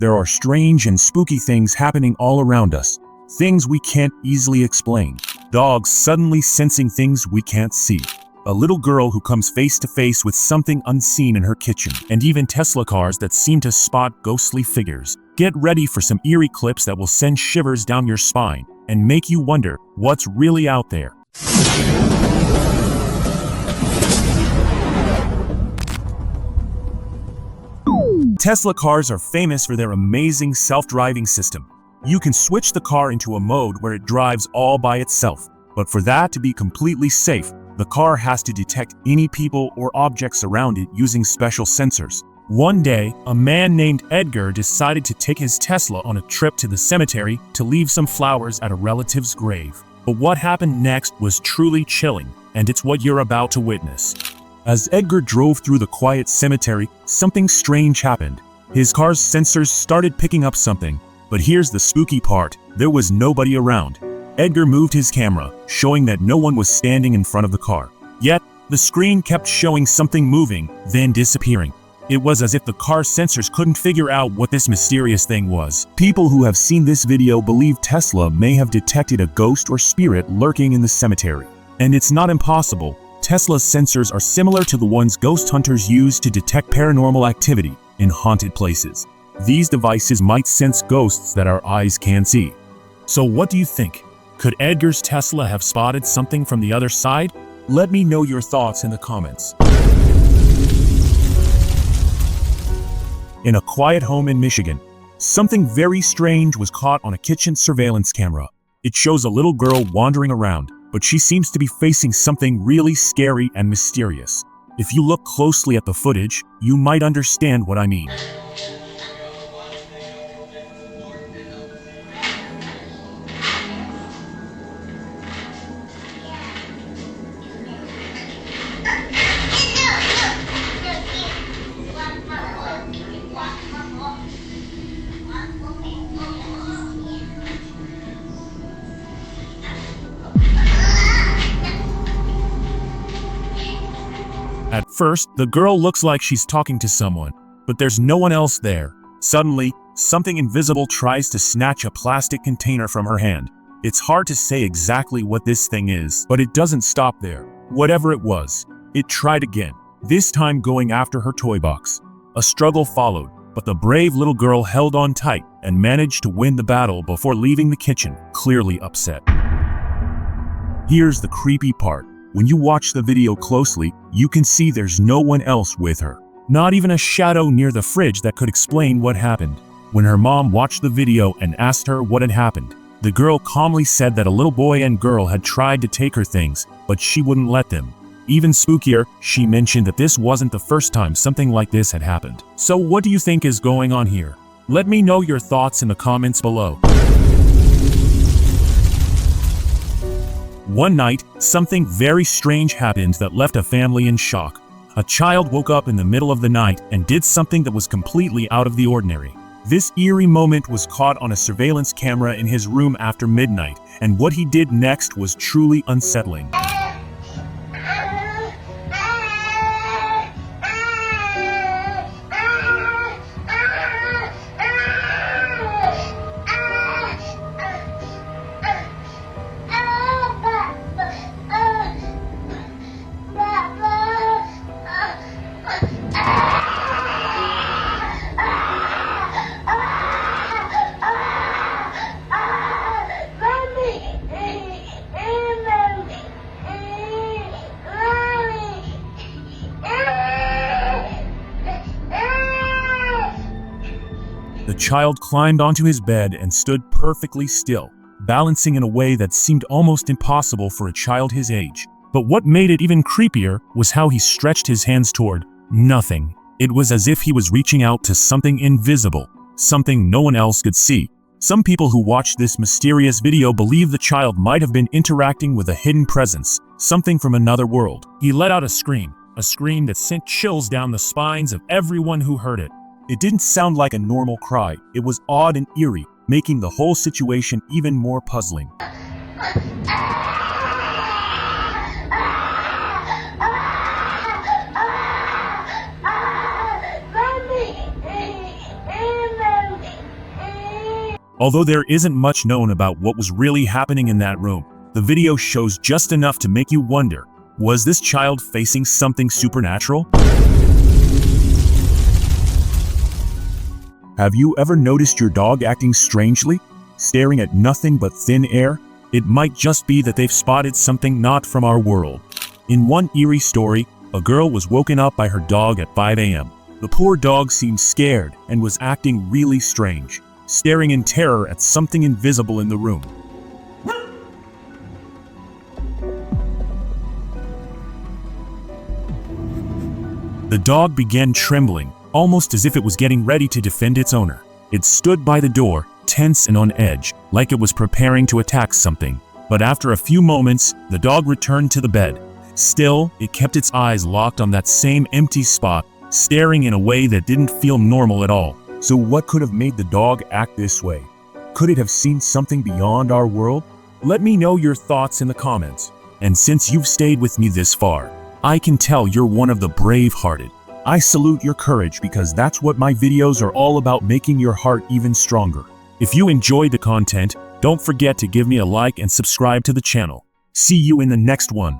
There are strange and spooky things happening all around us, things we can't easily explain. Dogs suddenly sensing things we can't see. A little girl who comes face to face with something unseen in her kitchen, and even Tesla cars that seem to spot ghostly figures. Get ready for some eerie clips that will send shivers down your spine and make you wonder what's really out there. Tesla cars are famous for their amazing self-driving system. You can switch the car into a mode where it drives all by itself. But for that to be completely safe, the car has to detect any people or objects around it using special sensors. One day, a man named Edgar decided to take his Tesla on a trip to the cemetery to leave some flowers at a relative's grave. But what happened next was truly chilling, and it's what you're about to witness. As Edgar drove through the quiet cemetery, something strange happened. His car's sensors started picking up something, but here's the spooky part: there was nobody around. Edgar moved his camera, showing that no one was standing in front of the car. Yet, the screen kept showing something moving, then disappearing. It was as if the car sensors couldn't figure out what this mysterious thing was. People who have seen this video believe Tesla may have detected a ghost or spirit lurking in the cemetery. And it's not impossible. Tesla's sensors are similar to the ones ghost hunters use to detect paranormal activity in haunted places. These devices might sense ghosts that our eyes can't see. So what do you think? Could Edgar's Tesla have spotted something from the other side? Let me know your thoughts in the comments. In a quiet home in Michigan, something very strange was caught on a kitchen surveillance camera. It shows a little girl wandering around, but she seems to be facing something really scary and mysterious. If you look closely at the footage, you might understand what I mean. At first, the girl looks like she's talking to someone, but there's no one else there. Suddenly, something invisible tries to snatch a plastic container from her hand. It's hard to say exactly what this thing is, but it doesn't stop there. Whatever it was, it tried again, this time going after her toy box. A struggle followed, but the brave little girl held on tight and managed to win the battle before leaving the kitchen, clearly upset. Here's the creepy part. When you watch the video closely, you can see there's no one else with her. Not even a shadow near the fridge that could explain what happened. When her mom watched the video and asked her what had happened, the girl calmly said that a little boy and girl had tried to take her things, but she wouldn't let them. Even spookier, she mentioned that this wasn't the first time something like this had happened. So what do you think is going on here? Let me know your thoughts in the comments below. One night, something very strange happened that left a family in shock. A child woke up in the middle of the night and did something that was completely out of the ordinary. This eerie moment was caught on a surveillance camera in his room after midnight, and what he did next was truly unsettling. The child climbed onto his bed and stood perfectly still, balancing in a way that seemed almost impossible for a child his age. But what made it even creepier was how he stretched his hands toward nothing. It was as if he was reaching out to something invisible, something no one else could see. Some people who watched this mysterious video believe the child might have been interacting with a hidden presence, something from another world. He let out a scream that sent chills down the spines of everyone who heard it. It didn't sound like a normal cry. It was odd and eerie, making the whole situation even more puzzling. Although there isn't much known about what was really happening in that room, the video shows just enough to make you wonder, was this child facing something supernatural? Have you ever noticed your dog acting strangely, staring at nothing but thin air? It might just be that they've spotted something not from our world. In one eerie story, a girl was woken up by her dog at 5 a.m. The poor dog seemed scared and was acting really strange, staring in terror at something invisible in the room. The dog began trembling, almost as if it was getting ready to defend its owner. It stood by the door, tense and on edge, like it was preparing to attack something. But after a few moments, the dog returned to the bed. Still, it kept its eyes locked on that same empty spot, staring in a way that didn't feel normal at all. So what could have made the dog act this way? Could it have seen something beyond our world? Let me know your thoughts in the comments. And since you've stayed with me this far, I can tell you're one of the brave-hearted. I salute your courage because that's what my videos are all about, making your heart even stronger. If you enjoyed the content, don't forget to give me a like and subscribe to the channel. See you in the next one.